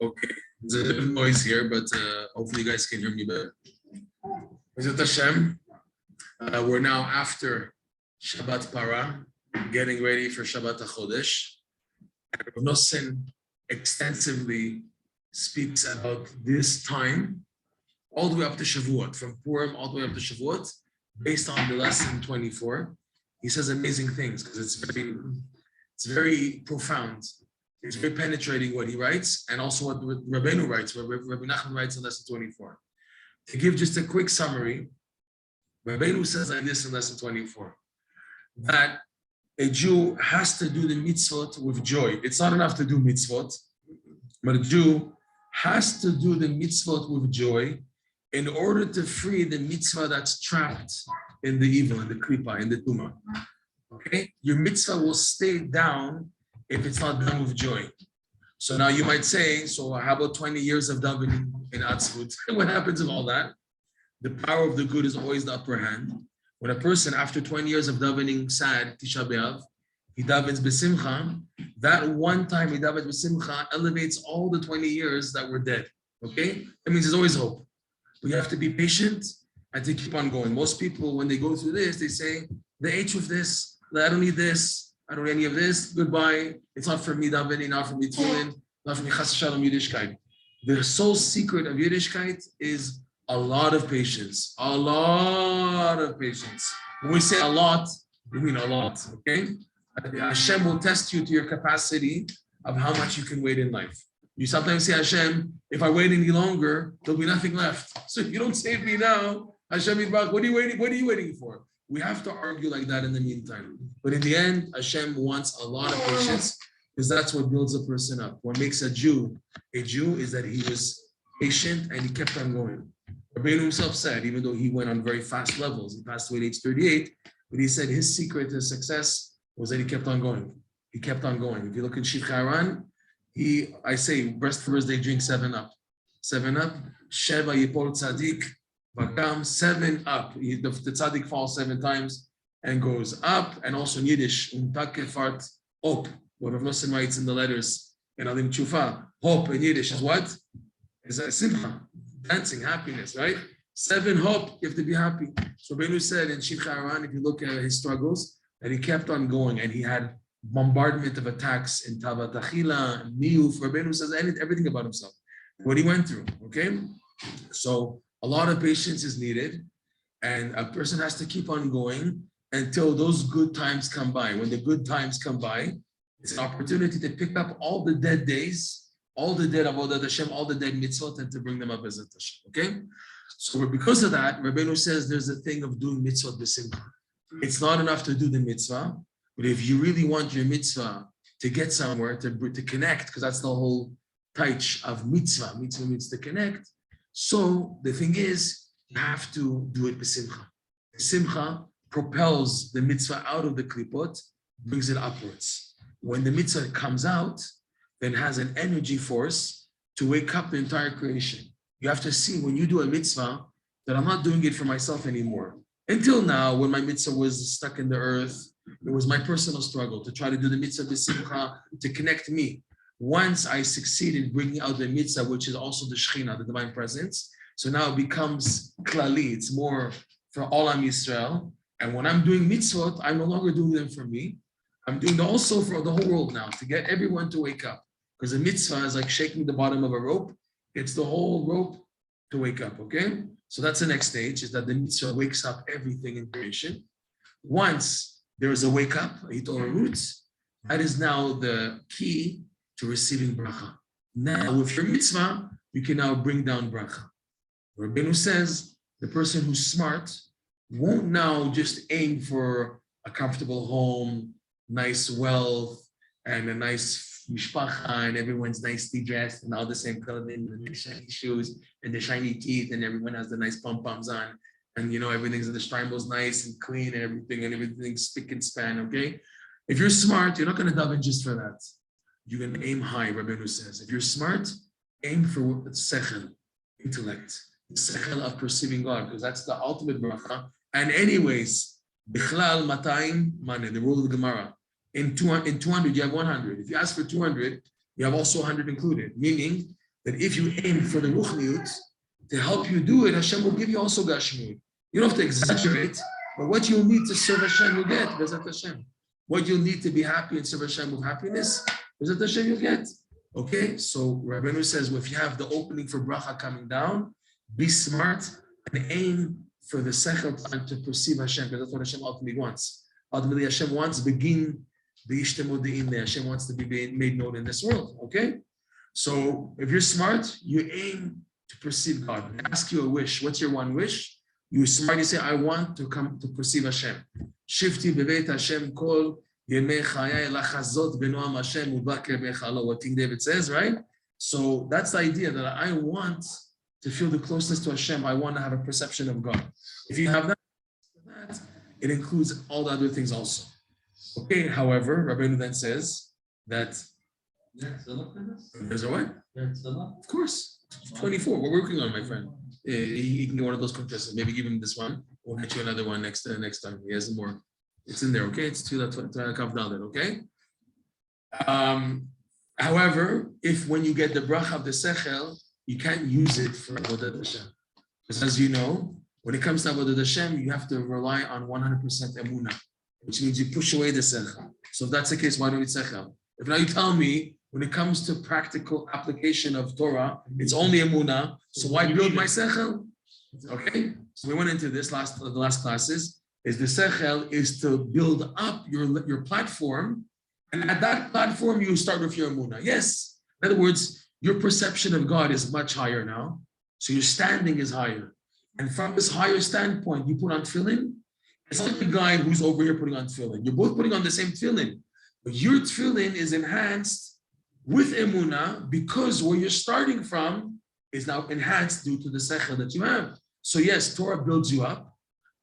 Okay, there's a bit of noise here, but hopefully you guys can hear me better. Bezat Hashem, we're now after Shabbat Para, getting ready for Shabbat HaChodesh. Rav Nosson extensively speaks about this time, all the way up to Shavuot, from Purim all the way up to Shavuot, based on the lesson 24. He says amazing things because it's very profound. It's very penetrating what he writes, and also what Rabbeinu writes, what Rabbi Nachman writes in lesson 24. To give just a quick summary, Rabbeinu says like this in lesson 24, that a Jew has to do the mitzvot with joy. It's not enough to do mitzvot, but a Jew has to do the mitzvot with joy in order to free the mitzvah that's trapped in the evil, in the klipa, in the tumah. Okay? Your mitzvah will stay down if it's not done with joy. So now you might say, so how about 20 years of davening in Atzvut? What happens with all that? The power of the good is always the upper hand. When a person, after 20 years of davening sad, Tisha B'Av, he davens b'simcha, that one time he davens b'simcha elevates all the 20 years that were dead. Okay? That means there's always hope. But you have to be patient and to keep on going. Most people, when they go through this, they say, the H with this, I don't need this, I don't need any of this, goodbye. It's not for me davening, not for me tefillin, not for me chas shalom Yiddishkeit. The sole secret of Yiddishkeit is a lot of patience. A lot of patience. When we say a lot, we mean a lot, okay? Hashem will test you to your capacity of how much you can wait in life. You sometimes say, Hashem, if I wait any longer, there'll be nothing left. So if you don't save me now, Hashem, what are you waiting for? We have to argue like that in the meantime. But in the end, Hashem wants a lot of patience because that's what builds a person up. What makes a Jew is that he was patient and he kept on going. Rabbeinu himself said, even though he went on very fast levels, he passed away at age 38, but he said his secret to success was that he kept on going. He kept on going. If you look at Shabbat Moharan, I say, breast they drink 7 Up. 7 Up, Sheva Yipol Tzadik, Vakam, 7 Up. The Tzadik falls 7 times and goes up. And also in Yiddish, Untakefart Op. What Rav Nosson writes in the letters in Alim Chufa, hope in Yiddish is what? Is a simcha, dancing, happiness, right? 7 hope, you have to be happy. So Rabbeinu said in Shabbat Moharan, if you look at his struggles, that he kept on going and he had bombardment of attacks in Tavat Achila, Niyuf. Rabbeinu says everything about himself, what he went through, okay? So a lot of patience is needed and a person has to keep on going until those good times come by. When the good times come by, it's an opportunity to pick up all the dead days, all the dead avodat Hashem, all the dead mitzvot, and to bring them up as a Hashem, okay? So because of that, Rabbeinu says there's a thing of doing mitzvot b'simcha. It's not enough to do the mitzvah, but if you really want your mitzvah to get somewhere, to connect, because that's the whole taich of mitzvah. Mitzvah means to connect. So the thing is, you have to do it b'simcha. Simcha propels the mitzvah out of the klipot, brings it upwards. When the mitzvah comes out, then has an energy force to wake up the entire creation. You have to see when you do a mitzvah that I'm not doing it for myself anymore. Until now, when my mitzvah was stuck in the earth, it was my personal struggle to try to do the mitzvah b'simcha, to connect me. Once I succeeded bringing out the mitzvah, which is also the Shekhinah, the divine presence, so now it becomes klali, it's more for all Am Yisrael. And when I'm doing mitzvot, I'm no longer doing them for me. I'm doing them also for the whole world now, to get everyone to wake up. Because a mitzvah is like shaking the bottom of a rope. It's the whole rope to wake up, okay? So that's the next stage, is that the mitzvah wakes up everything in creation. Once there is a wake up, a roots, that is now the key to receiving bracha. Now, with your mitzvah, you can now bring down bracha. Rabbeinu says the person who's smart won't now just aim for a comfortable home, nice wealth, and a nice mishpacha, and everyone's nicely dressed and all the same clothing and the shiny shoes and the shiny teeth, and everyone has the nice pom-poms on, and everything's the strimel's nice and clean and everything's spick and span, okay? If you're smart, you're not going to daven just for that. You're going to aim high, Rabbeinu says. If you're smart, aim for sechel, intellect, the sechel of perceiving God, because that's the ultimate bracha. And anyways, bichlal matayim mane, the rule of the Gemara. In 200, you have 100. If you ask for 200, you have also 100 included. Meaning, that if you aim for the ruchniut, to help you do it, Hashem will give you also gashmiut. You don't have to exaggerate, but what you'll need to serve Hashem, you'll get, Bezat Hashem. What you'll need to be happy and serve Hashem with happiness, Bezat Hashem, you'll get. Okay, so Rabbeinu says, well, if you have the opening for bracha coming down, be smart and aim for the sechel time to perceive Hashem, because that's what Hashem ultimately wants. Ultimately, Hashem wants begin the ishtemodi'in there. Hashem wants to be made known in this world. Okay, so if you're smart, you aim to perceive God. Ask you a wish. What's your one wish? You smart. You say, I want to come to perceive Hashem. Shifti bebeit Hashem kol yemei chayai lachazot benoam Hashem ubaker bechalo. What King David says, right? So that's the idea that I want to feel the closeness to Hashem. I want to have a perception of God. If you have that, it includes all the other things also. Okay, however, Rabbeinu then says that there's a what? Of course. 24. We're working on, my friend. He can get one of those contests. Maybe give him this one. We'll get you another one next time. He has more. It's in there, okay? It's 2 okay? However, if when you get the bracha of the sechel, you can't use it for Avodat Hashem. Because as you know, when it comes to Avodat Hashem, you have to rely on 100% emunah, which means you push away the sechel. So if that's the case, why do we need sechel? If now you tell me, when it comes to practical application of Torah, it's only emunah, so why build my sechel? Okay, so we went into this the last classes, is the sechel is to build up your platform, and at that platform, you start with your emunah. Yes, in other words, your perception of God is much higher now, so your standing is higher. And from this higher standpoint, you put on tefillin, it's like the guy who's over here putting on tefillin. You're both putting on the same tefillin, but your tefillin is enhanced with emunah because where you're starting from is now enhanced due to the sechel that you have. So yes, Torah builds you up.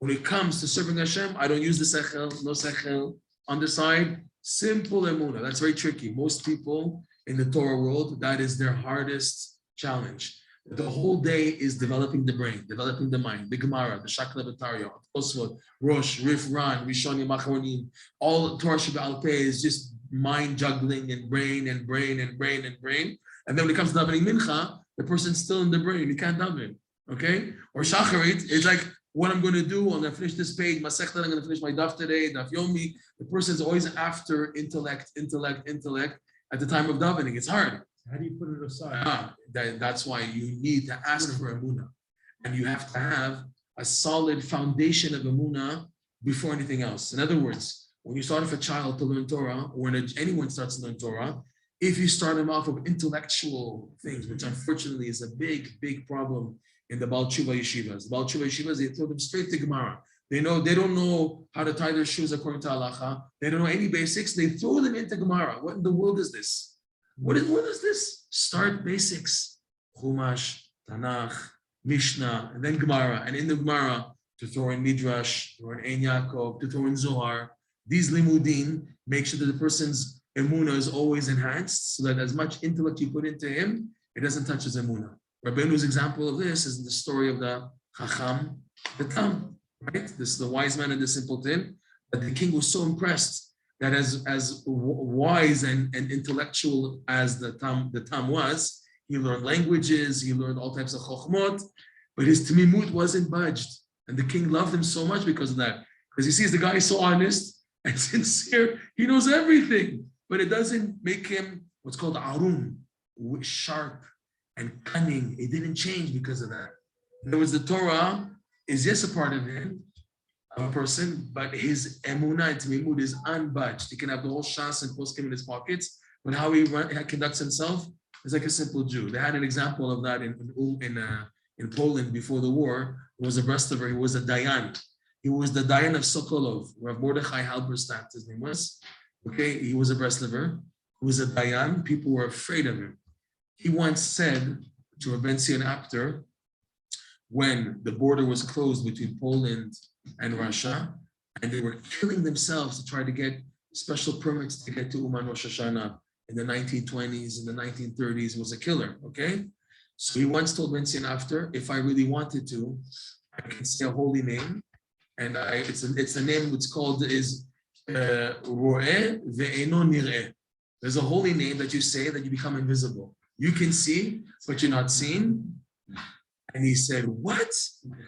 When it comes to serving Hashem, I don't use the sechel, no sechel. On the side, simple emunah. That's very tricky. Most people in the Torah world, that is their hardest challenge. The whole day is developing the brain, developing the mind, the Gemara, the Shakla B'Tarya, Tosfot, Rosh, Rif, Ran, Rishonim, Achronim, all Torah Shebe'al Peh is just mind juggling and brain. And then when it comes to davening mincha, the person's still in the brain. He can't daven, okay? Or shacharit, it's like, what I'm going to do, I'm going to finish this page, Masechta, I'm going to finish my daf today, daf yomi. The person's always after intellect at the time of davening. It's hard. How do you put it aside? That's why you need to ask for emunah. And you have to have a solid foundation of emunah before anything else. In other words, when you start off a child to learn Torah, or when anyone starts to learn Torah, if you start them off with intellectual things, which unfortunately is a big problem in the Baal Tshuva yeshivas. The Baal Tshuva yeshivas, they throw them straight to Gemara. They don't know how to tie their shoes according to halacha. They don't know any basics. They throw them into Gemara. What in the world is this? What is this? Start basics. Chumash, Tanakh, Mishnah, and then Gemara. And in the Gemara, to throw in Midrash, to throw in Ein Yaakov, to throw in Zohar. These limudin make sure that the person's emunah is always enhanced, so that as much intellect you put into him, it doesn't touch his emunah. Rabbeinu's example of this is the story of the Chacham, the Tam, right? This is the wise man and the simpleton. But the king was so impressed that as wise and intellectual as the Tam was, he learned languages, he learned all types of chokhmot, but his timimut wasn't budged. And the king loved him so much because of that. Because he sees the guy is so honest and sincere, he knows everything, but it doesn't make him what's called arum, sharp and cunning. It didn't change because of that. In other words, the Torah is yes a part of him, a person, but his emunah and timimut is unbudged. He can have the whole shas and poskim in his pockets, but how he conducts himself is like a simple Jew. They had an example of that in Poland before the war. There was a Breslover, he was a Dayan. He was the Dayan of Sokolov, Rav Mordechai Halberstadt, his name was. Okay, he was a Breslover, he was a Dayan. People were afraid of him. He once said to Rabbi Ben Apter, when the border was closed between Poland and Russia, and they were killing themselves to try to get special permits to get to Uman Rosh Hashanah in the 1920s, in the 1930s, was a killer, okay? So he once told Ben Apter, if I really wanted to, I can say a holy name, and it's a name that's called is Ro'eh Ve'eno Nir'eh. There's a holy name that you say that you become invisible. You can see, but you're not seen. And he said, what?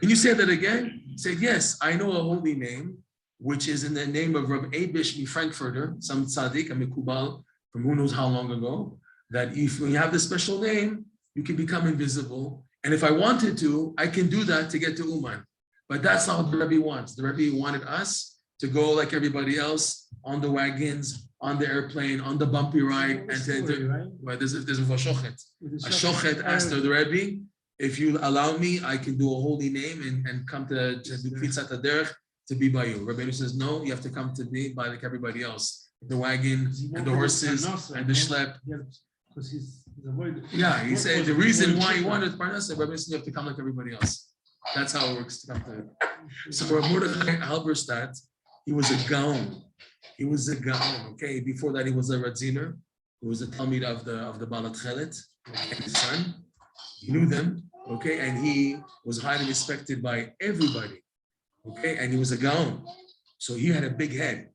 Can you say that again? He said, yes, I know a holy name, which is in the name of Rabbi Abish Frankfurter, some tzaddik, a mikubal, from who knows how long ago, that if you have this special name, you can become invisible. And if I wanted to, I can do that to get to Uman. But that's not what the Rebbe wants. The Rebbe wanted us to go like everybody else on the wagons, on the airplane, on the bumpy ride, and well, there's a shochet. A shochet asked the Rebbe, if you allow me, I can do a holy name and come to do Kfitzat HaDerech to be by you. Rebbe says, no, you have to come to be by like everybody else. The wagon and the horses and the schlep. Because he's avoided. Yeah, he said the reason why he wanted Parnasa, Rebbe says you have to come like everybody else. That's how it works to come to it. So for Mordechai Halberstadt, he was a gaon. He was a gaon, okay? Before that, he was a Radziner. He was a Talmid of the Balat Chelet, his son. He knew them, okay? And he was highly respected by everybody, okay? And he was a gaon. So he had a big head.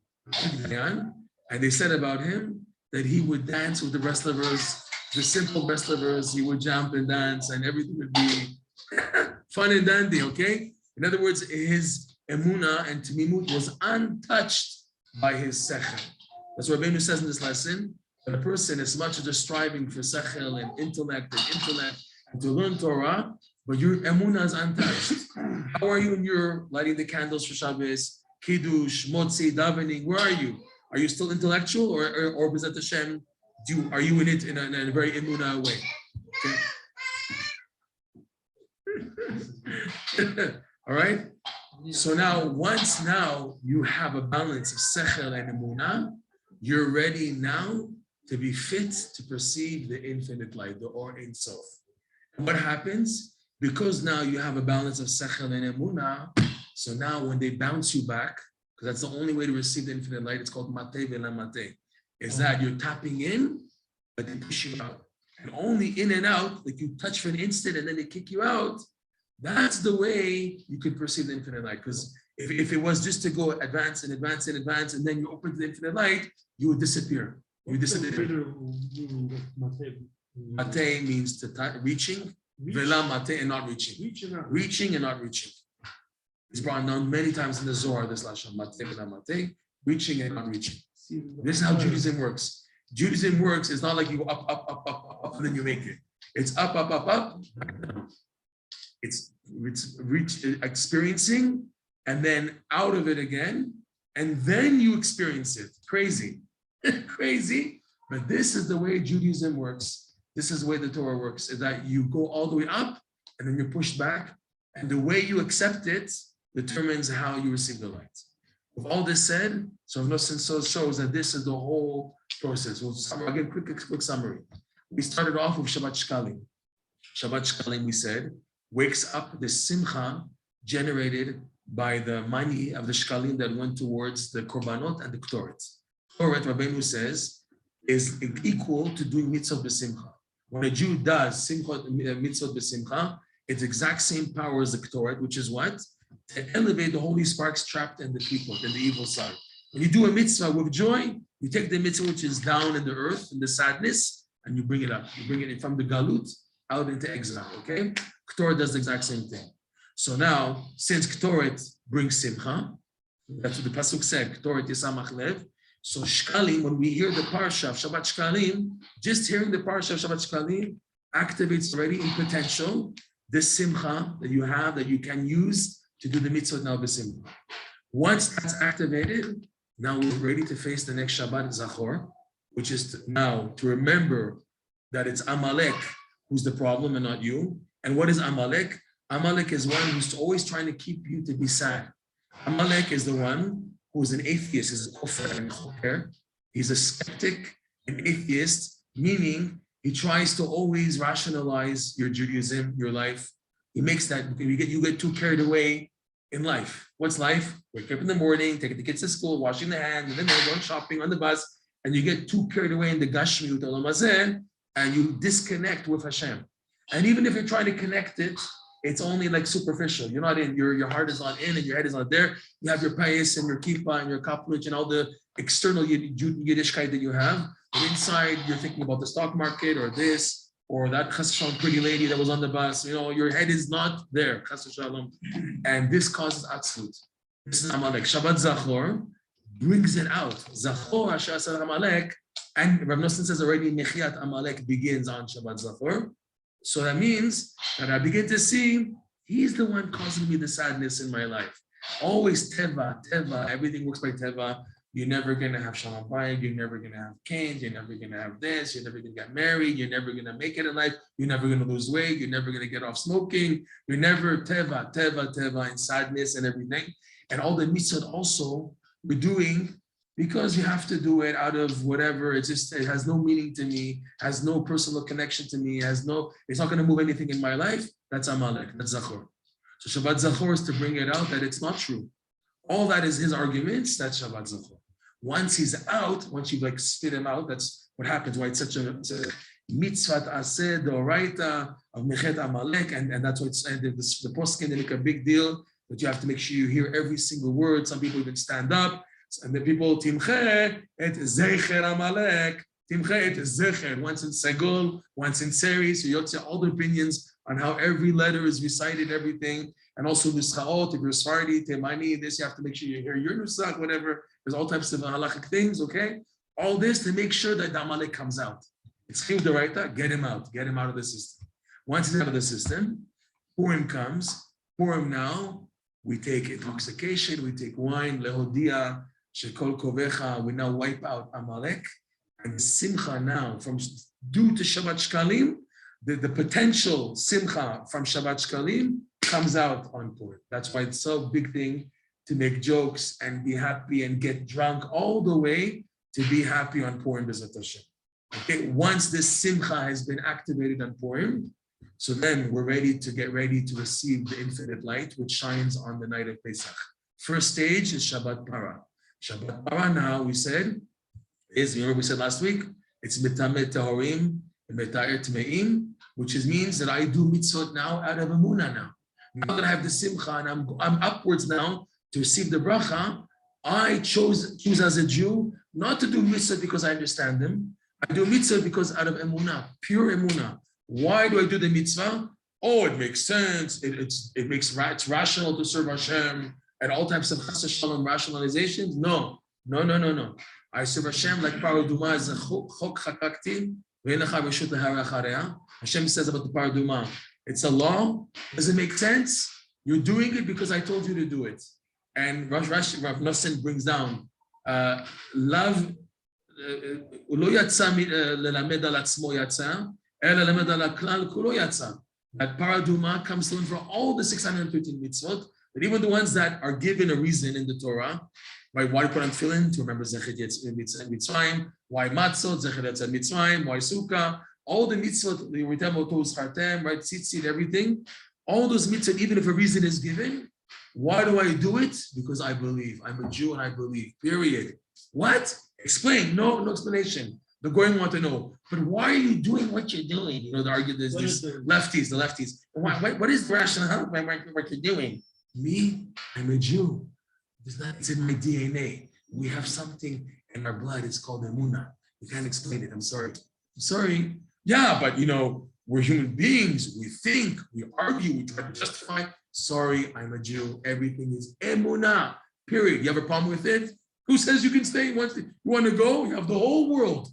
And they said about him that he would dance with the wrestlers, the simple wrestlers. He would jump and dance, and everything would be fun and dandy, okay? In other words, his emunah and tamimut was untouched by his sechel. That's what Rabbeinu says in this lesson, that a person, as much as they're striving for sechel and intellect and to learn Torah, but your emunah is untouched. How are you when you're lighting the candles for Shabbos, Kiddush, Motzi, davening? Where are you? Are you still intellectual, or B'ezrat Hashem, are you in it in a very emunah way? Okay. All right. So once you have a balance of sechel and emunah, you're ready now to be fit to perceive the infinite light, the Or Ein Sof. And what happens? Because now you have a balance of sechel and emunah, so now when they bounce you back, because that's the only way to receive the infinite light, it's called mate vela mate, is that you're tapping in, but they push you out. And only in and out, like you touch for an instant and then they kick you out, that's the way you could perceive the infinite light. Because if it was just to go advance and advance and advance, and then you open to the infinite light, you would disappear. You would disappear. Mate means to reaching. Vela mate and not reaching. Reaching and not reaching. It's brought down many times in the Zohar, this lashon, mate vela mate, reaching and not reaching. This is how Judaism works. Judaism works, it's not like you go up, and then you make it. It's up, back down. It's experiencing, and then out of it again, and then you experience it. Crazy. Crazy. But this is the way Judaism works. This is the way the Torah works, is that you go all the way up, and then you're pushed back, and the way you accept it determines how you receive the light. With all this said, so Nosson shows that this is the whole process. I'll give a quick summary. We started off with Shabbat Shkalim. Shabbat Shkalim, we said, wakes up the simcha generated by the money of the shkalim that went towards the korbanot and the ktoret. Ktoret, Rabbeinu says, is equal to doing mitzvot b'simcha. When a Jew does mitzvot b'simcha, it's exact same power as the ktoret, which is what? To elevate the holy sparks trapped in the people, in the evil side. When you do a mitzvah with joy, you take the mitzvah which is down in the earth, in the sadness, and you bring it up. You bring it from the galut out into exile, okay? Ktoret does the exact same thing. So now, since Ktoret brings simcha, that's what the pasuk said, Ktoret yisamach lev. So Shkalim, when we hear the parsha of Shabbat Shkalim, just hearing the parsha of Shabbat Shkalim activates already in potential this simcha that you have, that you can use to do the mitzvot now b'simcha. Once that's activated, now we're ready to face the next Shabbat Zachor, which is to remember that it's Amalek who's the problem and not you. And what is Amalek? Amalek is one who's always trying to keep you to be sad. Amalek is the one who is an atheist, is a kofar and choker. He's a skeptic, an atheist, meaning he tries to always rationalize your Judaism, your life. He makes that, you get too carried away in life. What's life? Wake up in the morning, take the kids to school, washing the hands, and then going shopping on the bus, and you get too carried away in the Gashmiut Olam Hazeh, and you disconnect with Hashem. And even if you're trying to connect it, it's only like superficial. You're not in, your heart is not in and your head is not there. You have your payas and your kippah and your kapluch and all the external Yiddishkeit that you have. But inside, you're thinking about the stock market or this or that chas shalom pretty lady that was on the bus. Your head is not there, chas shalom, and this causes atzlut. This is Amalek. Shabbat Zachor brings it out. Zachor Asher Asar Amalek, and Rav Nosson says already Mechiat Amalek begins on Shabbat Zachor. So that means that I begin to see he's the one causing me the sadness in my life. Always teva, everything works by teva. You're never gonna have shalom bayit, you're never gonna have kids, you're never gonna have this, you're never gonna get married, you're never gonna make it in life, you're never gonna lose weight, you're never gonna get off smoking, you're never teva in sadness and everything. And all the mitzvot also we're doing because you have to do it out of whatever. It has no meaning to me, has no personal connection to me, it's not going to move anything in my life. That's Amalek, that's Zachor. So Shabbat Zachor is to bring it out that it's not true. All that is his arguments, that's Shabbat Zachor. Once he's out, once you spit him out, that's what happens, why it's such a mitzvat aseh, the oraita of Mechet Amalek, and that's why the poskim, they make a big deal that you have to make sure you hear every single word. Some people even stand up. And the people, Timche et Zecher Amalek, Timche et Zecher, once in Segul, once in Seri, so you have to all the opinions on how every letter is recited, everything, and also Nuschaot, if you're Sfardi, Temani, this, you have to make sure you hear your Nusach, whatever, there's all types of halachic things, okay? All this to make sure that the Amalek comes out. It's Chiv D'Oraita, get him out of the system. Once he's out of the system, Purim comes, Purim now, we take intoxication, we take wine, Lehodia, Shekol Kovecha, we now wipe out Amalek, and the Simcha now, from due to Shabbat Shkalim, the potential Simcha from Shabbat Shkalim comes out on Purim. That's why it's so big thing to make jokes and be happy and get drunk all the way to be happy on Purim B'ezrat Hashem. Okay, once this Simcha has been activated on Purim, so then we're ready to receive the infinite light which shines on the night of Pesach. First stage is Shabbat Para. Shabbat Para now, we said, remember we said last week, it's Mitamet Tehorim and Meta'er Tme'im, which means that I do mitzvot now out of Emunah now. Now that I have the Simcha and I'm upwards now to receive the bracha, I choose as a Jew not to do mitzvot because I understand them. I do mitzvah because out of Emunah, pure Emunah. Why do I do the mitzvah? Oh, it makes sense. It's rational to serve Hashem. And all types of chas shalom rationalizations? No. I serve Hashem like paraduma is a chok chakakti, ve'enecha reshut lehara acharei. Hashem says about the paraduma, it's a law. Does it make sense? You're doing it because I told you to do it. And Rav Nosson brings down love. Ulo yatsa lelamed al atzmo yatsa, ela lelamed al haklal kulo yatsa. That paraduma comes to learn for all the 613 mitzvot. But even the ones that are given a reason in the Torah, right? Why put on tefillin? To remember Zechet Mitzrayim. Why matzot? Zechet Yetziat Mitzrayim. Why sukkah? All the mitzvot, the Ritem Otos Hartem, right? Tzitzit, everything. All those mitzvot, even if a reason is given, why do I do it? Because I believe. I'm a Jew and I believe. Period. What? Explain. No explanation. The Goyim want to know. But why are you doing what you're doing? The argument is the lefties. What is the rationale behind what you're doing? Me, I'm a Jew. It's in my DNA. We have something in our blood. It's called emunah. You can't explain it. I'm sorry. Yeah, but we're human beings. We think, we argue, we try to justify. Sorry, I'm a Jew. Everything is emunah. Period. You have a problem with it? Who says you can stay? You want to go? You have the whole world.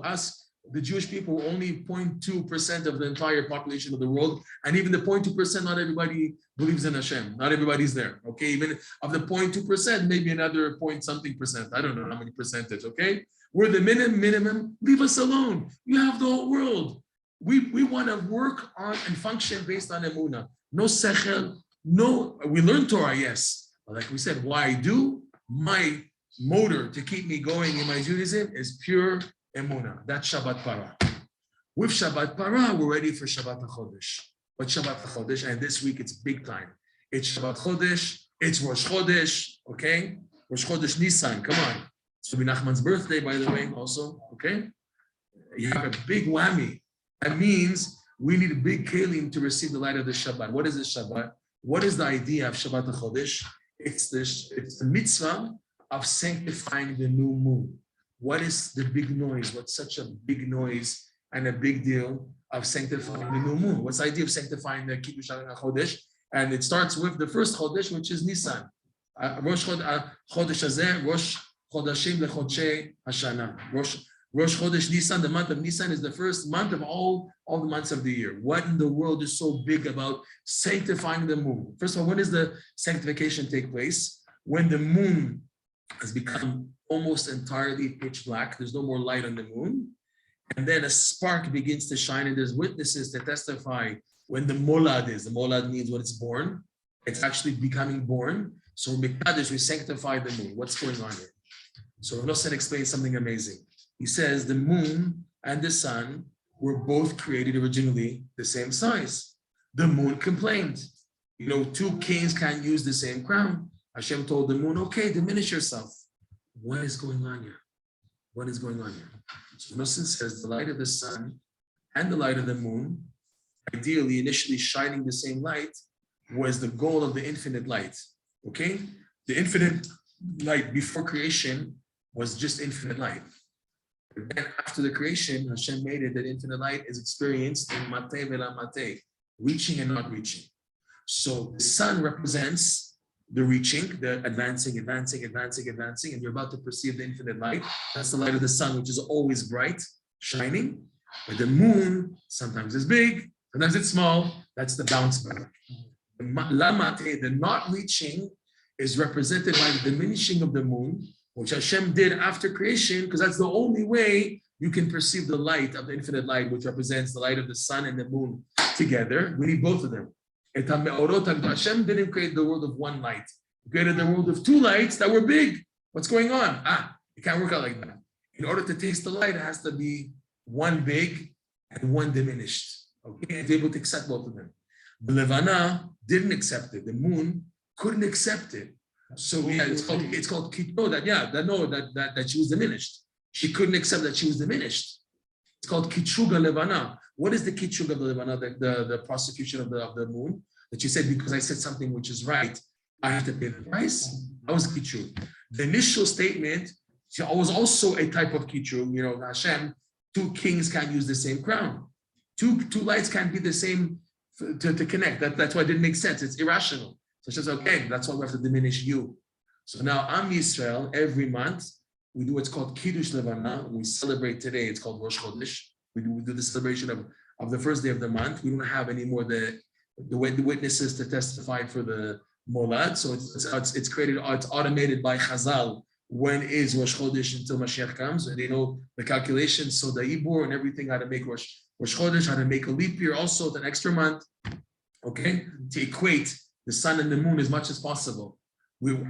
Us, the Jewish people, only 0.2% of the entire population of the world, and even the 0.2%, not everybody believes in Hashem. Not everybody's there. Okay, even of the 0.2%, maybe another point something percent. I don't know how many percentage. Okay, we're the minimum. Leave us alone. You have the whole world. We want to work on and function based on emunah. No sechel. No. We learn Torah, yes, but like we said, why I do my motor to keep me going in my Judaism is pure emunah. That's Shabbat Para. With Shabbat Para, we're ready for Shabbat HaChodesh. But Shabbat HaChodesh, and this week it's big time. It's Shabbat Chodesh, it's Rosh Chodesh, okay? Rosh Chodesh Nisan, come on. It's Rabbi Nachman's birthday, by the way, also, okay? You have a big whammy. That means we need a big kelim to receive the light of the Shabbat. What is the Shabbat? What is the idea of Shabbat HaChodesh? It's the mitzvah of sanctifying the new moon. What is the big noise? What's such a big noise and a big deal of sanctifying the new moon. What's the idea of sanctifying the Kiddush HaChodesh? And it starts with the first Chodesh, which is Nisan. Rosh Chodesh Hazeh, Rosh Chodashim lechodshei Hashana. Rosh Chodesh Nisan, the month of Nisan, is the first month of all the months of the year. What in the world is so big about sanctifying the moon? First of all, when does the sanctification take place? When the moon has become almost entirely pitch black. There's no more light on the moon. And then a spark begins to shine, and there's witnesses to testify when the molad is. The molad means when it's born. It's actually becoming born. So Mekadesh, we sanctify the moon. What's going on here? So Rav Nosson explains something amazing. He says the moon and the sun were both created originally the same size. The moon complained. Two kings can't use the same crown. Hashem told the moon, okay, diminish yourself. What is going on here? What is going on here? So Nosson says the light of the sun and the light of the moon, ideally initially shining the same light, was the goal of the infinite light. Okay? The infinite light before creation was just infinite light. But then after the creation, Hashem made it that infinite light is experienced in Mateh Vela Mateh, reaching and not reaching. So the sun represents the reaching, the advancing, and you're about to perceive the infinite light. That's the light of the sun, which is always bright, shining. But the moon, sometimes it's big, sometimes it's small. That's the bounce back. The not reaching is represented by the diminishing of the moon, which Hashem did after creation, because that's the only way you can perceive the light of the infinite light, which represents the light of the sun and the moon together. We need both of them. Hashem didn't create the world of one light. He created the world of two lights that were big. What's going on? It can't work out like that. In order to taste the light, it has to be one big and one diminished. Okay, and be able to accept both of them. The Levana didn't accept it. The moon couldn't accept it. So it's called kitno, that she was diminished. She couldn't accept that she was diminished. It's called Kitchuga Levana. What is the Kitchuga of the Levana, the prosecution of the moon? That you said, because I said something which is right, I have to pay the price? That was Kitchug. The initial statement was also a type of Kitchug. Hashem, two kings can't use the same crown. Two lights can't be the same to connect. That's why it didn't make sense. It's irrational. So Hashem says, okay, that's why we have to diminish you. So now Am Yisrael, every month, we do what's called Kiddush Levana. We celebrate today. It's called Rosh Chodesh. We do the celebration of the first day of the month. We don't have anymore the witnesses to testify for the Molad. So it's created, it's automated by Chazal. When is Rosh Chodesh until Mashiach comes? And they know the calculations. So the Ibor and everything, how to make Rosh Chodesh, how to make a leap year, also an extra month. Okay? To equate the sun and the moon as much as possible.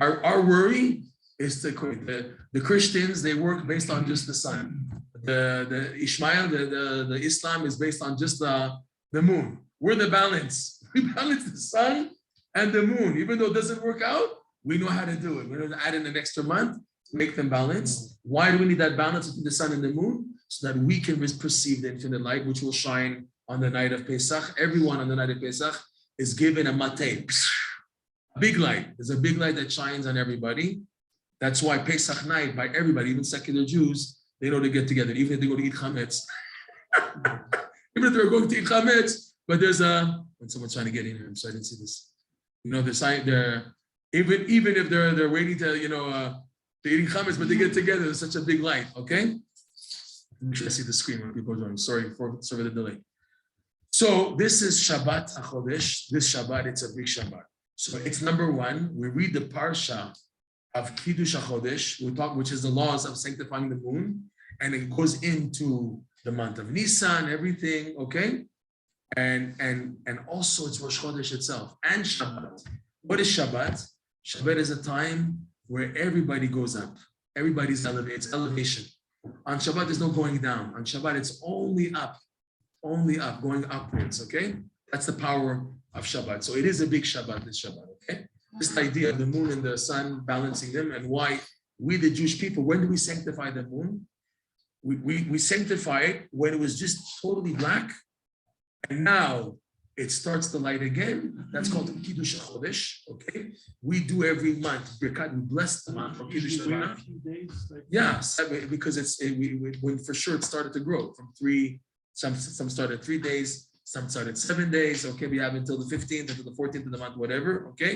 Our worry is to equate. The Christians, they work based on just the sun. The Ishmael, the Islam is based on just the moon. We're the balance. We balance the sun and the moon. Even though it doesn't work out, we know how to do it. We're going to add in an extra month to make them balance. Why do we need that balance between the sun and the moon? So that we can perceive the infinite light, which will shine on the night of Pesach. Everyone on the night of Pesach is given a mateh, a big light. There's a big light that shines on everybody. That's why Pesach night, by everybody, even secular Jews, they know to get together, even if they go to eat chametz. Even if they're going to eat chametz, but there's when someone's trying to get in here, so I didn't see this. The sign there, even if they're waiting to, they're eating chametz, but they get together, there's such a big light, okay? Make sure I see the screen when people are joining. Sorry for the delay. So this is Shabbat HaChodesh. This Shabbat, it's a big Shabbat. So it's number one. We read the parsha of Kiddush HaChodesh, which is the laws of sanctifying the moon, and it goes into the month of Nisan, everything, okay? And also it's Rosh Chodesh itself and Shabbat. What is Shabbat? Shabbat is a time where everybody goes up. Everybody's elevated. It's elevation. On Shabbat, there's no going down. On Shabbat, it's only up, going upwards, okay? That's the power of Shabbat. So it is a big Shabbat, this Shabbat, okay? This idea of the moon and the sun balancing them, and why we, the Jewish people, when do we sanctify the moon? We sanctify it when it was just totally black, and now it starts to light again. That's called Kiddush HaChodesh, okay? We do every month. We bless the month for Kiddush HaChodesh. Yeah, because when for sure it started to grow from 3 Some start at 3 days, some start at 7 days. Okay, we have until the 15th, until the 14th of the month, whatever. Okay,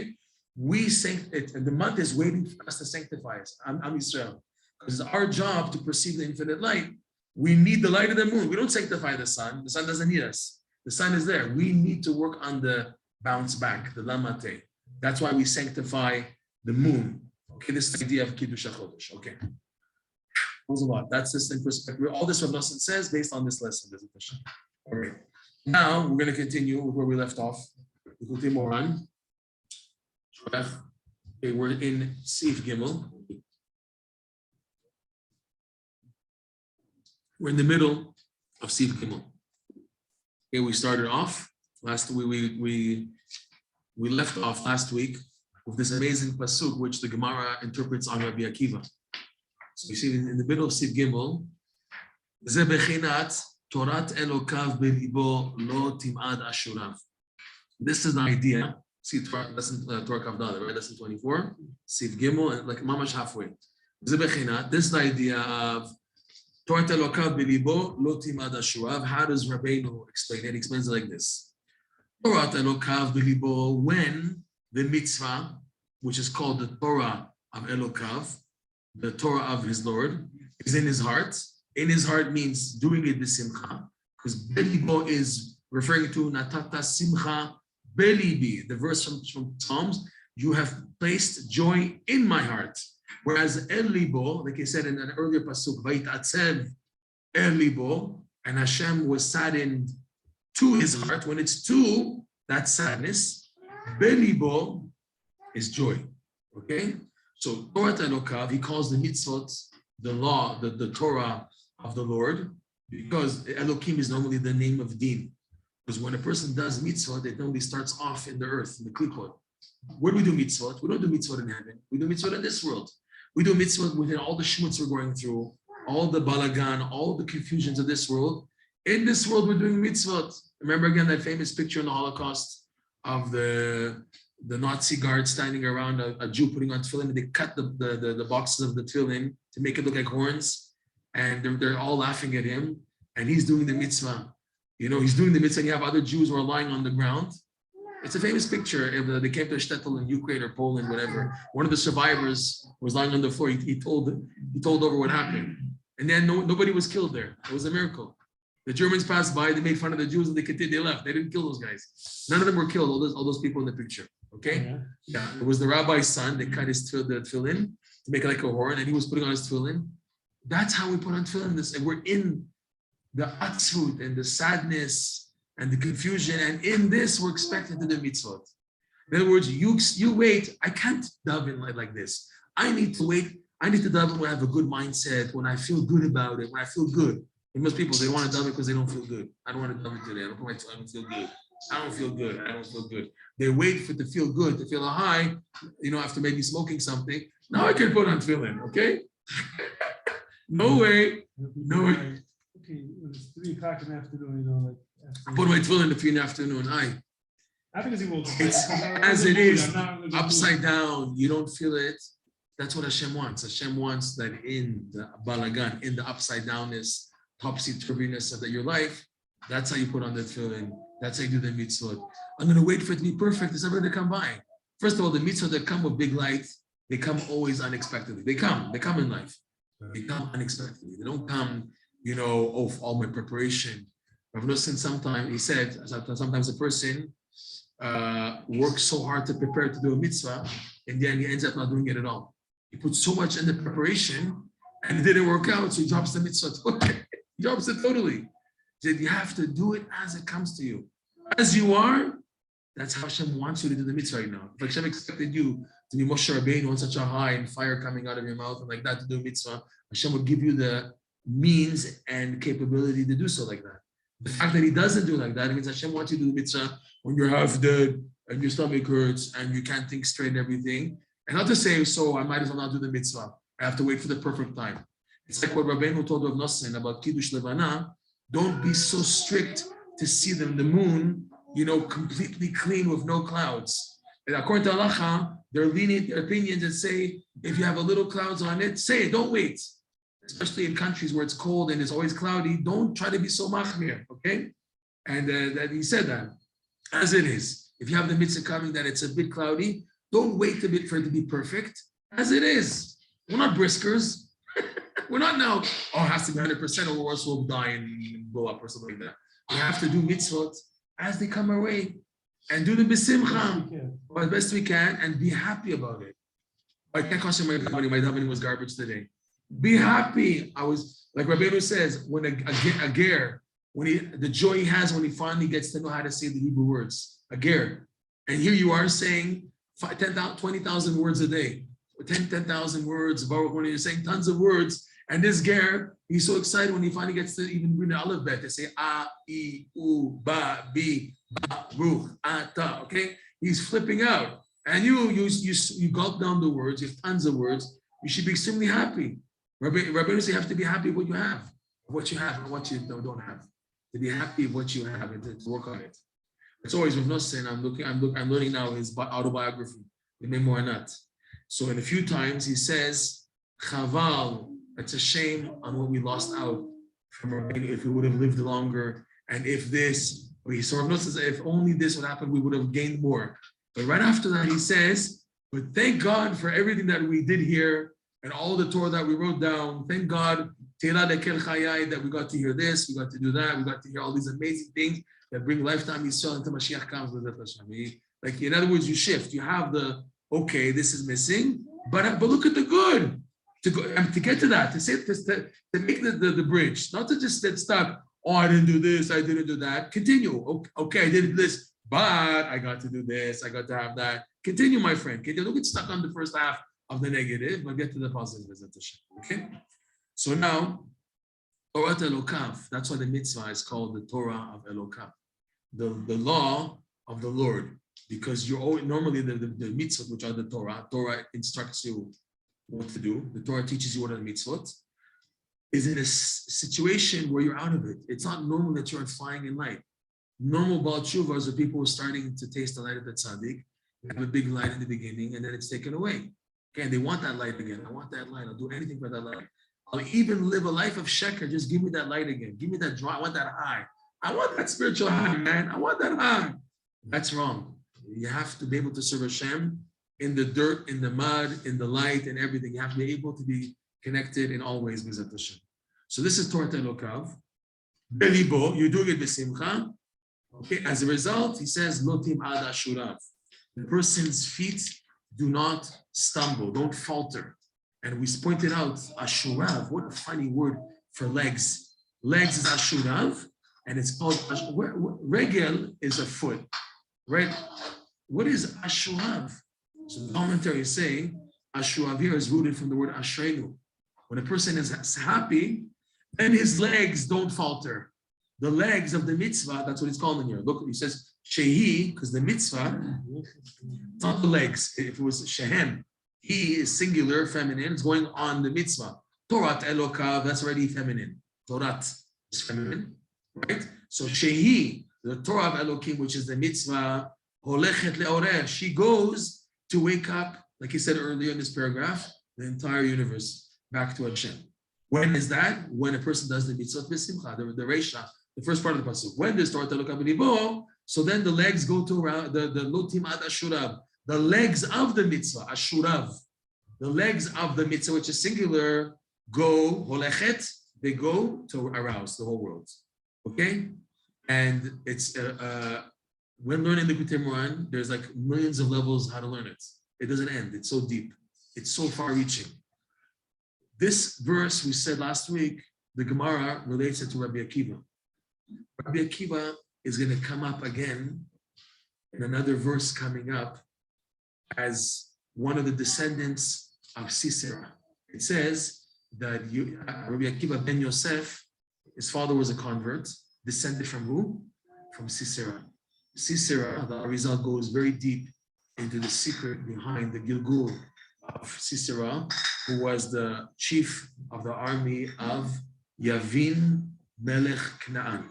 we sanctify, and the month is waiting for us to sanctify us. I'm Israel, because it's our job to perceive the infinite light. We need the light of the moon. We don't sanctify the sun. The sun doesn't need us. The sun is there. We need to work on the bounce back, the lamate. That's why we sanctify the moon. Okay, this is the idea of Kiddush HaChodesh. Okay. That was a lot. That's just in perspective. All this Rav Nosson says based on this lesson. All right. Now we're going to continue with where we left off. Likutey Moharan. Okay, we're in Sif Gimel. We're in the middle of Sif Gimel. Okay, we started off last week. We left off last week with this amazing pasuk which the Gemara interprets on Rebbi Akiva. So you see in the middle of Sif Gimel, Ze bechinat Torat Elokav belibo lo timad ashurav. This is the idea. See Torah Kav Daled, right? Lesson 24, Sif Gimel, and like mamash halfway. Ze bechinat. This is the idea of Torat Elokav belibo lo timad ashurav. How does Rabbeinu explain it? He explains it like this. Torat Elokav belibo, when the mitzvah, which is called the Torah of Elokav, the Torah of his Lord, is in his heart. In his heart means doing it b'simcha, because belibo is referring to natata simcha belibi, the verse from Psalms, you have placed joy in my heart. Whereas el libo, like he said in an earlier pasuk, vayit'atzev el libo, and Hashem was saddened to his heart. When it's to, that's sadness. Belibo is joy. Okay? So Torah Elokav, he calls the mitzvot, the law, the Torah of the Lord, because Elokim is normally the name of Din. Because when a person does mitzvot, it normally starts off in the earth, in the klipot. Where do we do mitzvot? We don't do mitzvot in heaven. We do mitzvot in this world. We do mitzvot within all the shmutz we're going through, all the balagan, all the confusions of this world. In this world, we're doing mitzvot. Remember again that famous picture in the Holocaust of the Nazi guard standing around a Jew putting on tefillin, and they cut the boxes of the tefillin to make it look like horns, and they're all laughing at him, and he's doing the mitzvah. You know, he's doing the mitzvah, and you have other Jews who are lying on the ground. It's a famous picture. They came to a shtetl in Ukraine or Poland, whatever. One of the survivors was lying on the floor. He told over what happened. And then nobody was killed there. It was a miracle. The Germans passed by, they made fun of the Jews, and they left. They didn't kill those guys. None of them were killed, all those people in the picture. Okay? Yeah. It was the rabbi's son. They cut his tefillin to make it like a horn, and he was putting on his tefillin. That's how we put on tefillin. And we're in the atzvut and the sadness and the confusion, and in this we're expected to do mitzvot. In other words, you wait. I can't daven like this. I need to wait. I need to daven when I have a good mindset, when I feel good about it, when I feel good. And most people, they want to daven because they don't feel good. I don't want to daven today. I don't feel good. I don't feel good. I don't feel good. They wait for it to feel good, to feel a high, after maybe smoking something. Now I can put on tefillin, okay? No way. No way. Okay, it's 3 o'clock in the afternoon, I put my tefillin at 3 in the afternoon. I think it's as it is, upside down. You don't feel it. That's what Hashem wants. Hashem wants that in the balagan, in the upside downness, topsy-turviness of your life. That's how you put on the tefillin. That's how you do the mitzvot. I'm going to wait for it to be perfect. It's never going to come by. First of all, the mitzvot that come with big light, they come always unexpectedly. They come in life. They come unexpectedly. They don't come, all my preparation. I've noticed sometimes, he said, sometimes a person works so hard to prepare to do a mitzvah, and then he ends up not doing it at all. He puts so much in the preparation, and it didn't work out, so he drops the mitzvah. He drops it totally. He said, you have to do it as it comes to you. As you are, that's how Hashem wants you to do the mitzvah right now. If Hashem expected you to be Moshe Rabbeinu on such a high and fire coming out of your mouth and like that to do a mitzvah, Hashem would give you the means and capability to do so like that. The fact that he doesn't do like that, it means Hashem wants you to do the mitzvah when you're half dead and your stomach hurts and you can't think straight and everything. And not to say, so I might as well not do the mitzvah. I have to wait for the perfect time. It's like what Rabbeinu told Rav Nosson about Kiddush Levana. Don't be so strict to see them, the moon, completely clean with no clouds. And according to Halacha, there are lenient opinions that say, if you have a little clouds on it, say it, don't wait. especially in countries where it's cold and it's always cloudy, don't try to be so machmir, okay? And that he said that, as it is. If you have the mitzvah coming that it's a bit cloudy, don't wait a bit for it to be perfect, as it is. We're not briskers. We're not now, it has to be 100% or else we'll die and blow up or something like that. We have to do mitzvot as they come our way and do the besimcha as best we can and be happy about it. I can't question my davening was garbage today. Be happy. I was, like Rabbeinu says, when a ger, the joy he has when he finally gets to know how to say the Hebrew words, a ger. And here you are saying 20,000 words a day, 10,000 words, when you're saying tons of words. And this ger, he's so excited when he finally gets to even read the alphabet. They say a, I, u, ba, bi, ba, ruch, a, ta. Okay, he's flipping out, and you gulp down the words. You have tons of words. You should be extremely happy. Rabbi says you have to be happy with what you have, and what you don't have. To be happy with what you have and to work on it. It's always with Nosson. I'm learning now his autobiography, the memoir not. So in a few times he says, Chaval. It's a shame on what we lost out from Rabbeinu if we would have lived longer. And if this, says, if only this would happen, we would have gained more. But right after that, he says, but thank God for everything that we did here and all the Torah that we wrote down. Thank God that we got to hear this, we got to do that, we got to hear all these amazing things that bring lifetime Yisrael until Mashiach comes with it. Like, in other words, you shift. You have the, okay, this is missing, but look at the good. To get to that, to make the bridge, not to just get stuck. Oh, I didn't do this, I didn't do that. Continue. Okay, I did this, but I got to do this, I got to have that. Continue, my friend. Don't get stuck on the first half of the negative, but get to the positive. Okay. So now, Torah Elokav. That's why the mitzvah is called the Torah of Elokav, the law of the Lord, because you're normally the mitzvot, which are the Torah. Torah instructs you what to do. The Torah teaches you what are the mitzvot. Is in a situation where you're out of it. It's not normal that you're flying in light. Normal Baal Tshuvas are people who are starting to taste the light of the tzaddik. They have a big light in the beginning and then it's taken away. Okay, and they want that light again. I want that light. I'll do anything for that light. I'll even live a life of sheker. Just give me that light again. Give me that draw. I want that high. I want that spiritual high, man. I want that high. That's wrong. You have to be able to serve Hashem in the dirt, in the mud, in the light, and everything. You have to be able to be connected in all ways with Hashem. So this is Torah Elokav. Belibo, you're doing it b'simcha. Okay, as a result, he says, Lotim ad ashurav. The person's feet do not stumble, don't falter. And we pointed out ashurav, what a funny word for legs. Legs is ashurav, and it's called, regel is a foot, right? What is ashurav? So the commentary is saying, ashurav here is rooted from the word ashreinu. When a person is happy, then his legs don't falter. The legs of the mitzvah, that's what it's called in here. Look, he says shehi, because the mitzvah, it's not the legs. If it was shehem, he is singular, feminine, it's going on the mitzvah. Torah Elokav, that's already feminine. Torah is feminine, right? So shehi, the Torah of Elokim, which is the mitzvah, holechet leorer, she goes to wake up, like he said earlier in this paragraph, the entire universe back to Hashem. When is that? When a person does the mitzvot b'simcha, the reisha, the first part of the pasuk. When there's Torah Elokav b'libo, so then the legs go to around the lotim ad ashurav, the legs of the mitzvah, ashurav, the legs of the mitzvah, which is singular, go holechet, they go to arouse the whole world. Okay, and it's when learning Likutey Moharan, there's like millions of levels how to learn it. It doesn't end. It's so deep. It's so far-reaching. This verse we said last week, the Gemara relates it to Rebbi Akiva. Rebbi Akiva is going to come up again in another verse coming up as one of the descendants of Sisera. It says that Rebbi Akiva ben Yosef, his father was a convert, descended from who? From Sisera. Sisera, the Arizal goes very deep into the secret behind the Gilgul of Sisera, who was the chief of the army of Yavin Melech Canaan.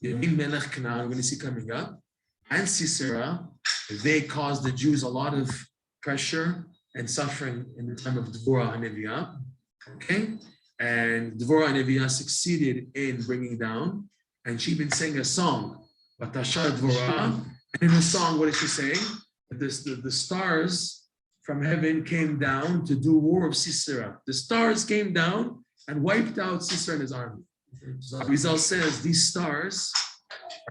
Yavin Melech Canaan, we're going to see coming up, and Sisera, they caused the Jews a lot of pressure and suffering in the time of Devorah and Neviah. Okay? And Dvorah Neviah succeeded in bringing down, and she even sang a song, Batashar Dvorah. And in the song, what is she saying? That the stars from heaven came down to do war of Sisera. The stars came down and wiped out Sisera and his army. So Rizal says these stars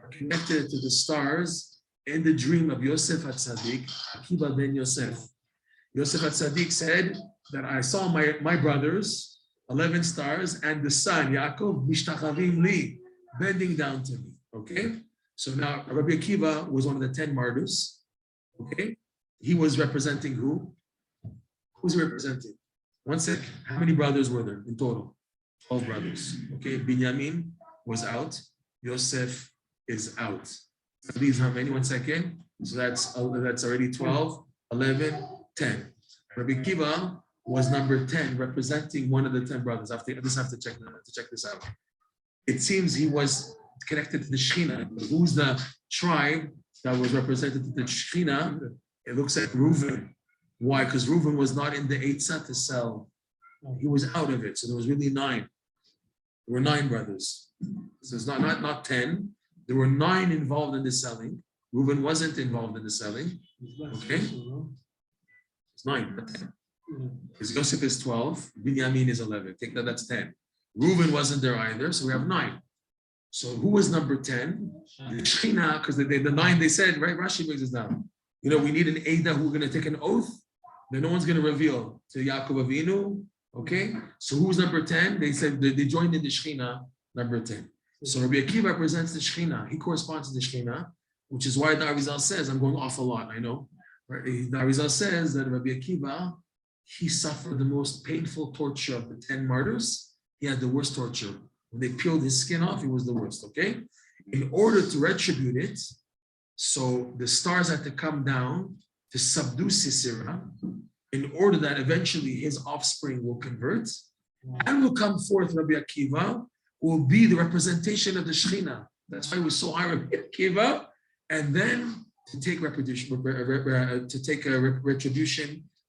are connected to the stars in the dream of Yosef HaTzadik, Akiva ben Yosef. Yosef HaTzadik said that I saw my brothers, 11 stars, and the sun, Yaakov, Mishtachavim li, bending down to me. Okay? So now Rebbi Akiva was one of the 10 martyrs. Okay? He was representing who? Who's he representing? One sec. How many brothers were there in total? 12 brothers. Okay, Binyamin was out. Yosef is out. So these how many? 1 second. So that's already 12, 11, 10. Rebbi Akiva was number 10, representing one of the 10 brothers. I just have to check this out. It seems he was connected to the Shekhinah. Who's the tribe that was represented to the Shekhinah? It looks like Reuven. Why? Because Reuven was not in the Eitzah to sell. He was out of it. So there was really 9. There were 9 brothers. So it's not 10. There were 9 involved in the selling. Reuven wasn't involved in the selling. Okay? It's 9, not 10. Because Yosef is 12, Binyamin is 11. Take that, that's 10. Reuven wasn't there either, so we have 9. So who was number 10? The Shekhinah, because the 9 they said, right? Rashi brings this down. You know, we need an Eidah who are going to take an oath. Then no one's going to reveal to Yaakov Avinu. Okay? So who's number 10? They said they joined in the Shekhinah, number 10. So Rebbi Akiva represents the Shekhinah. He corresponds to the Shekhinah, which is why the Arizal says, I'm going off a lot, I know. The Arizal says that Rebbi Akiva, he suffered the most painful torture of the 10 martyrs. He had the worst torture. When they peeled his skin off, it was the worst, okay? In order to retribute it, so the stars had to come down to subdue Sisera in order that eventually his offspring will convert and will come forth, Rebbi Akiva, who will be the representation of the Shekhinah. That's why we saw Rebbi Akiva, and then to take retribution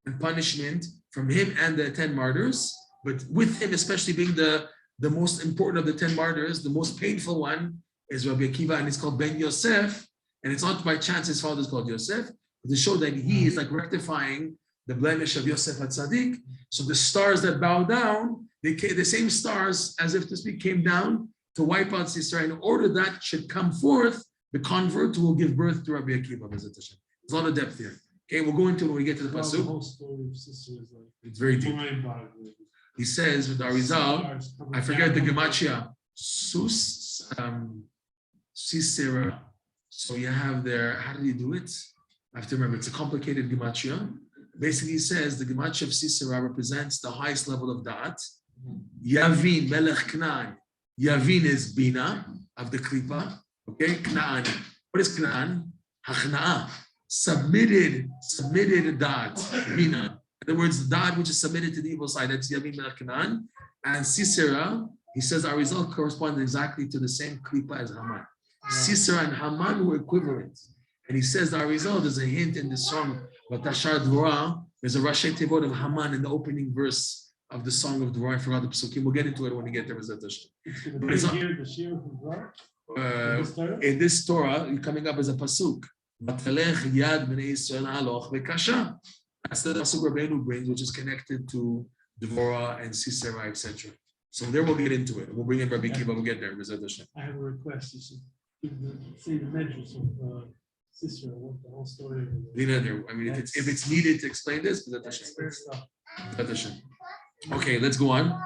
and punishment from him and the 10 martyrs, but with him especially being the most important of the 10 martyrs, the most painful one is Rebbi Akiva, and it's called Ben Yosef, and it's not by chance his father is called Yosef, but to show that he is like rectifying the blemish of Yosef HaTzadik. So the stars that bow down, the same stars, as if to speak, came down to wipe out Sisera. In order that should come forth, the convert who will give birth to Rebbi Akiva. There's a lot of depth here. Okay, we'll go into it when we get to the pasuk. The whole story of Sisera is like it's very deep. He says with the Arizal, I forget the gematria, Sisera. So you have there, how did he do it? I have to remember, it's a complicated gematria. Basically, he says the gematria of Sisera represents the highest level of da'at. Yavin, Melech Knaan. Yavin is Bina of the Klipa. Okay, Knaan. What is Knaan? Hachna'ah. Submitted da'at. Bina. In other words, da'at which is submitted to the evil side. That's Yavin, Melech Knaan. And Sisera, he says our result corresponds exactly to the same Klipa as Haman. Sisera and Haman were equivalent. And he says our result is a hint in the song Vatashar Dvorah. There's a Rashi Tevot of Haman in the opening verse of the song of Dvorah. I forgot the psukim. We'll get into it when we get there. In this Torah, coming up as a pasuk. That's the pasuk Rabbeinu brings, which is connected to Dvorah and Sisera, etc. So there we'll get into it. We'll bring in Rebbi Akiva. We'll get there. I have a request. You should say the measures of Sisera, what the whole story. I mean, if it's needed to explain this, okay, let's go on.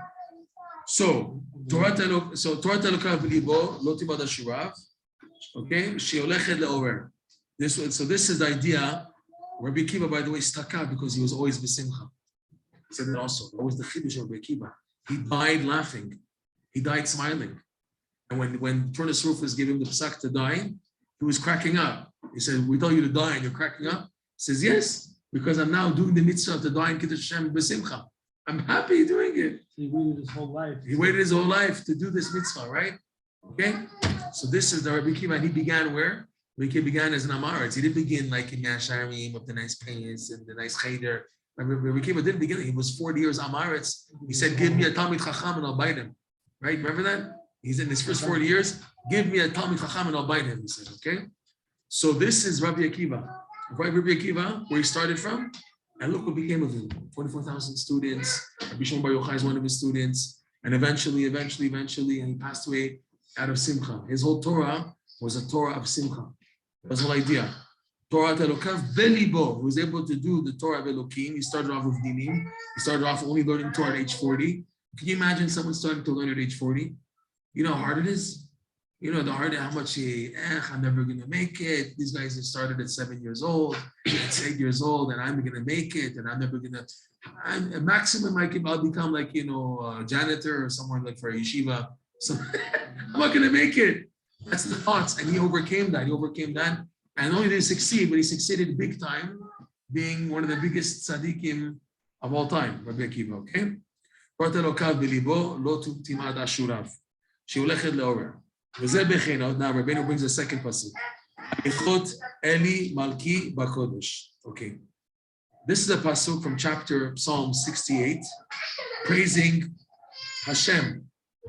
So Torah Telokah v'libo lo tibad hashirav. Okay, she'olechet le'orer. This is the idea. Rebbi Akiva, by the way, stuck out because he was always b'simcha. He said that also. That was the chiddush of Rebbi Akiva. He died laughing. He died smiling. And when Turnus Rufus gave him the psak to die, he was cracking up. He said, we tell you to die and you're cracking up? He says, yes, because I'm now doing the mitzvah to die in Kiddush Hashem b'simcha. I'm happy doing it. He waited his whole life. He waited his whole life to do this mitzvah, right? Okay? So this is the Rebbi Akiva, and he began where? Rebbi Akiva began as an Amaretz. He didn't begin like in Yasharim with the nice pants and the nice cheder. Rebbi Akiva didn't begin it. He was 40 years Amaretz. He said, give me a Talmid Chacham and I'll bite him. Right? Remember that? He's in his first 40 years. Give me a Talmid Chacham and I'll bite him, he said, okay? So this is Rebbi Akiva. Right, Rebbi Akiva, where he started from, and look what became of him. 24,000 students. Rabbi Shimon Bar Yochai is one of his students. And eventually, and he passed away out of Simcha. His whole Torah was a Torah of Simcha. That's the whole idea. Torah Elokav Belibo. He was able to do the Torah of Elokim. He started off with Dinim. He started off only learning Torah at age 40. Can you imagine someone starting to learn at age 40? You know how hard it is? You know, how much I'm never going to make it. These guys have started at 7 years old, it's 8 years old, and I'm going to make it, and I'm never going to, maximum I'll become like, a janitor or someone like for a yeshiva. So I'm not going to make it. That's the thoughts. And he overcame that. And not only did he succeed, but he succeeded big time, being one of the biggest tzaddikim of all time, Rebbi Akiva, okay? Now Rabbeinu brings the second pasuk. Likutey Eli Malki Bakodesh. Okay. This is a pasuk from Psalm 68, praising Hashem.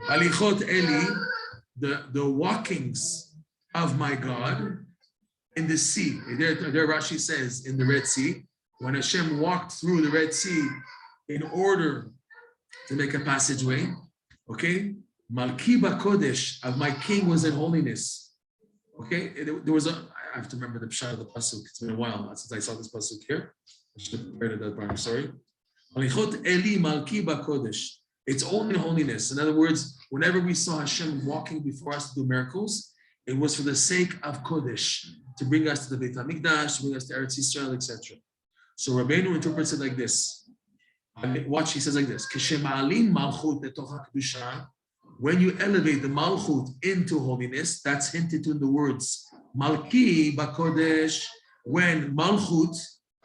Likutey Eli, the walkings of my God in the sea. There Rashi says in the Red Sea, when Hashem walked through the Red Sea in order to make a passageway, okay? Malki Bakodesh, of my king was in holiness. Okay, there was I have to remember the pshat of the pasuk. It's been a while since I saw this pasuk here. I should have prepared it that part. I'm sorry. Likutey Eli Malki Bakodesh. It's only holiness. In other words, whenever we saw Hashem walking before us to do miracles, it was for the sake of Kodesh, to bring us to the Beit HaMikdash, to bring us to Eretz Yisrael, etc. So Rabbeinu interprets it like this. Watch, he says like this: K'shema'alin malchut letoch ha'kedusha. When you elevate the Malchut into holiness, that's hinted to in the words Malki Bakodesh. When Malchut,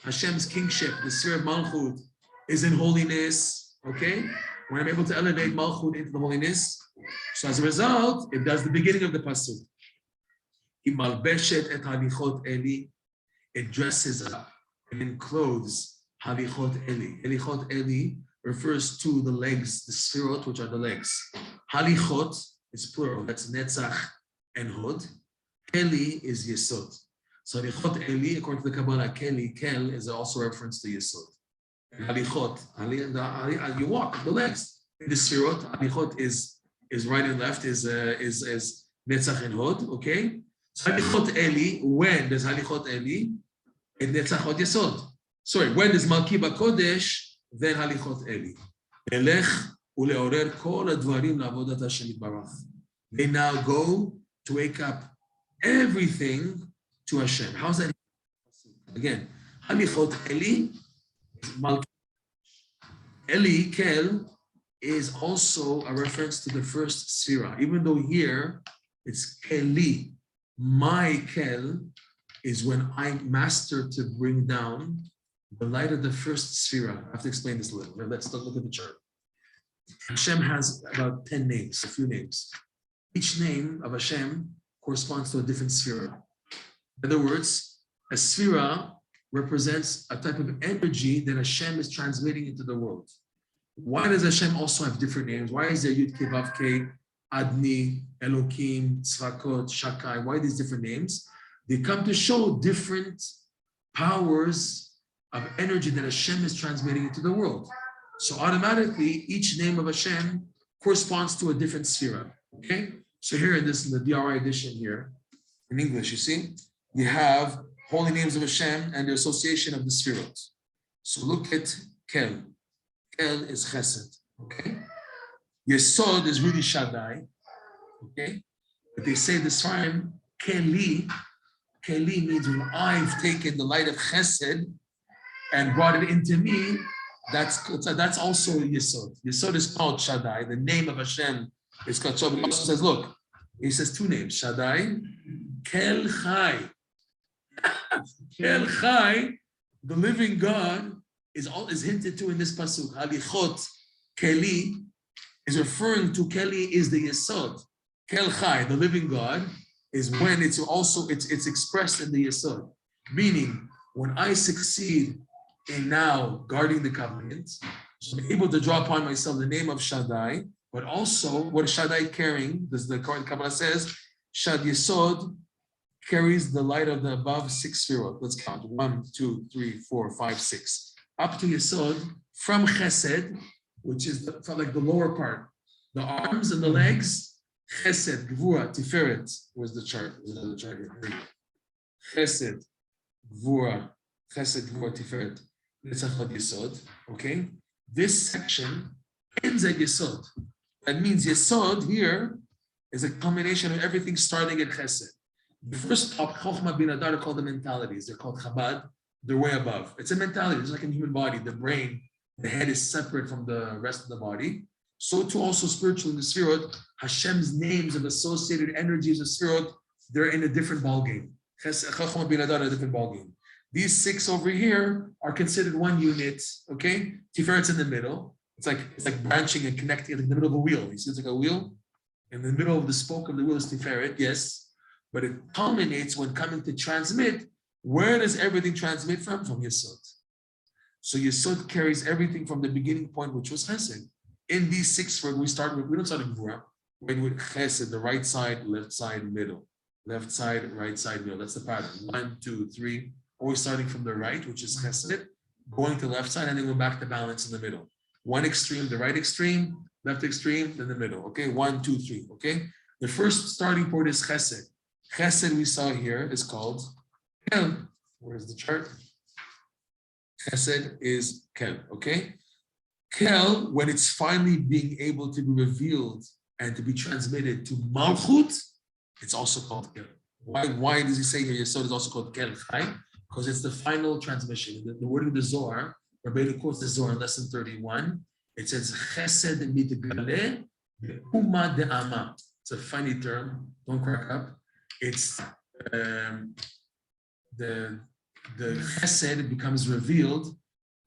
Hashem's kingship, the sphere of Malchut, is in holiness, okay? When I'm able to elevate Malchut into the holiness, so as a result, it does the beginning of the pasuk. Imalbeshet et halichot Eli. It dresses up and enclothes halichot Eli. Halichot Eli refers to the legs, the sphirot, which are the legs. Halichot is plural, that's netzach and hod. Keli is Yesod. So halichot Eli, according to the Kabbalah, kel is also a reference to Yesod. Halichot, you walk, the legs. The sphirot, halichot is right and left, is netzach and hod, okay? So halichot Eli, when does halichot Eli? And netzach hod Yesod. Sorry, when does Malki Bakodesh? Then halichot Eli. Elech uleorer kol advarim la'avodat Hashem yitbarach. They now go to wake up everything to Hashem. How's that? Again, halichot Eli, Malki. Eli kel is also a reference to the first sphira. Even though here it's keli, my kel is when I master to bring down the light of the first sphira. I have to explain this a little. Let's look at the chart. Hashem has about 10 names, a few names. Each name of Hashem corresponds to a different sphira. In other words, a sphira represents a type of energy that Hashem is transmitting into the world. Why does Hashem also have different names? Why is there Yud Kei Vav Kei, Adni, Elokim, Tzvakot, Shakai? Why these different names? They come to show different powers of energy that Hashem is transmitting into the world. So automatically, each name of Hashem corresponds to a different sphera, okay? So here in the DRI edition here, in English, you see, you have holy names of Hashem and the association of the sphirot. So look at Kel. Kel is Chesed, okay? Yesod is really Shaddai, okay? But they say this time, Keli means when I've taken the light of Chesed and brought it into me, that's also Yesod. Yesod is called Shaddai. The name of Hashem is called Shaddai. He also says, look, he says two names, Shaddai, Kel Chai. Kel Chai, the living God, is hinted to in this pasuk. Halichot Keli is referring to Keli is the Yesod. Kel Chai, the living God, is when it's expressed in the Yesod. Meaning, when I succeed in now guarding the covenant. So I'm able to draw upon myself the name of Shaddai, but also what is Shaddai carrying? This the Kabbalah says, Shad Yesod carries the light of the above 6 sefirot. Let's count. 1, 2, 3, 4, 5, 6. Up to Yesod, from Chesed, which is from like the lower part, the arms and the legs, Chesed, Gvura, Tiferet. Where's the chart? There's another chart here. Chesed, Gvura, Chesed, Gvura, Tiferet. Netzachot Yesod. Okay? This section ends at Yesod. That means Yesod here is a combination of everything starting at Chesed. The first top, Chochmah Bin Adar, are called the mentalities. They're called Chabad. They're way above. It's a mentality, just like in the human body. The brain, the head is separate from the rest of the body. So too also spiritually in the Sefirot, Hashem's names of associated energies of Sefirot, they're in a different ballgame. Chochmah Bin Adar, a different ballgame. These 6 over here are considered one unit, okay? Tiferet's in the middle. It's like branching and connecting in the middle of a wheel. You see, it's like a wheel. In the middle of the spoke of the wheel is Tiferet, yes. But it culminates when coming to transmit. Where does everything transmit from? From Yesod. So Yesod carries everything from the beginning point, which was Chesed. In these 6, we don't start with Gvura. When with Chesed, the right side, left side, middle. Left side, right side, middle. That's the pattern. 1, 2, 3. Always starting from the right, which is Chesed, going to the left side, and then go back to balance in the middle. One extreme, the right extreme, left extreme, then the middle. Okay, 1, 2, 3. Okay, the first starting point is Chesed. Chesed we saw here is called Kel. Where's the chart? Chesed is Kel. Okay, Kel, when it's finally being able to be revealed and to be transmitted to Malchut, it's also called Kel. Why does he say here Yesod is also called Kel Chai? Because it's the final transmission. The word of the Zohar, Rabbeinu quotes the Zohar in lesson 31. It says, Chesed mitgale be'uma de'ama. It's a funny term. Don't crack up. It's the Chesed becomes revealed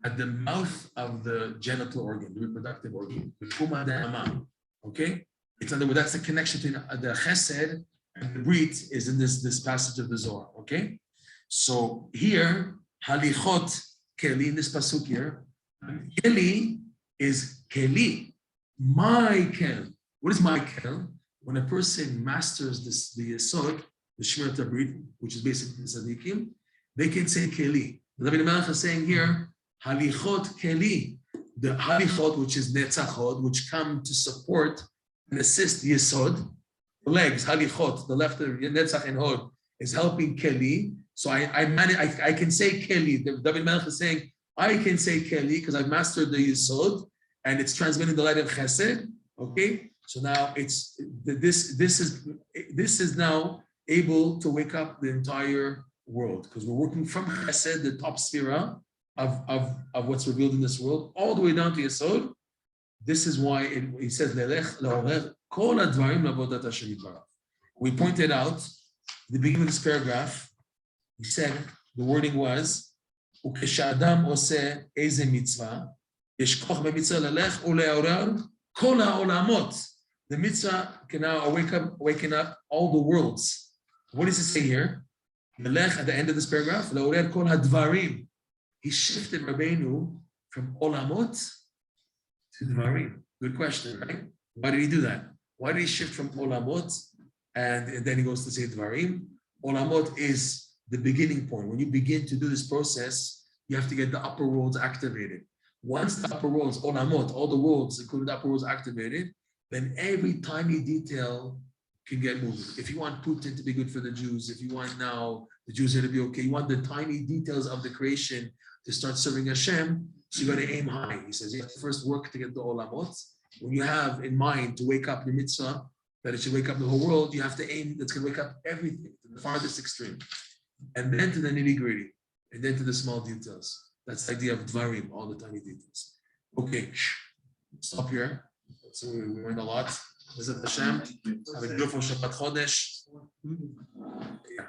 at the mouth of the genital organ, the reproductive organ. Be'uma de'ama. Okay? It's in other words, that's the connection between the Chesed and the Brit is in this passage of the Zohar. Okay? So here, Halichot Keli, in this pasuk here, Keli is Keli, my Kel. What is my Kel? When a person masters the Yesod, the Shmirat HaBrit, which is basically the Tzadikim, they can say Keli. David HaMelech is saying here, Halichot Keli, the Halichot, which is Netzachot, which come to support and assist Yesod, the legs, Halichot, the left of Netzach and Hod, is helping Keli. So I can say Keli. David Melech is saying, I can say Keli because I've mastered the Yesod and it's transmitting the light of Chesed. Okay, so now this is now able to wake up the entire world because we're working from Chesed, the top sphere of what's revealed in this world, all the way down to Yesod. This is why he says, we pointed out at the beginning of this paragraph. He said, the wording was, וכשאדם עושה איזה מצווה, יש כוח במצווה ללך ולעורר כל העולמות. The mitzvah can now waken up all the worlds. What does it say here? ללך at the end of this paragraph, לעורר כל הדברים. He shifted Rabbeinu from olamot to dvarim. Good question, right? Why did he do that? Why did he shift from olamot and then he goes to say dvarim? Olamot is the beginning point. When you begin to do this process, you have to get the upper worlds activated. Once the upper worlds, olamot, all the worlds, including the upper worlds activated, then every tiny detail can get moved. If you want Putin to be good for the Jews, if you want now the Jews here to be okay, you want the tiny details of the creation to start serving Hashem, so you got to aim high. He says you have to first work to get the olamot. When you have in mind to wake up your mitzvah, that it should wake up the whole world, you have to aim that's going to wake up everything to the farthest extreme. And then to the nitty-gritty, and then to the small details. That's the idea of dvarim, all the tiny details. Okay, stop here. So we learned a lot. Visit Hashem. Have a beautiful Shabbat HaChodesh. Yeah.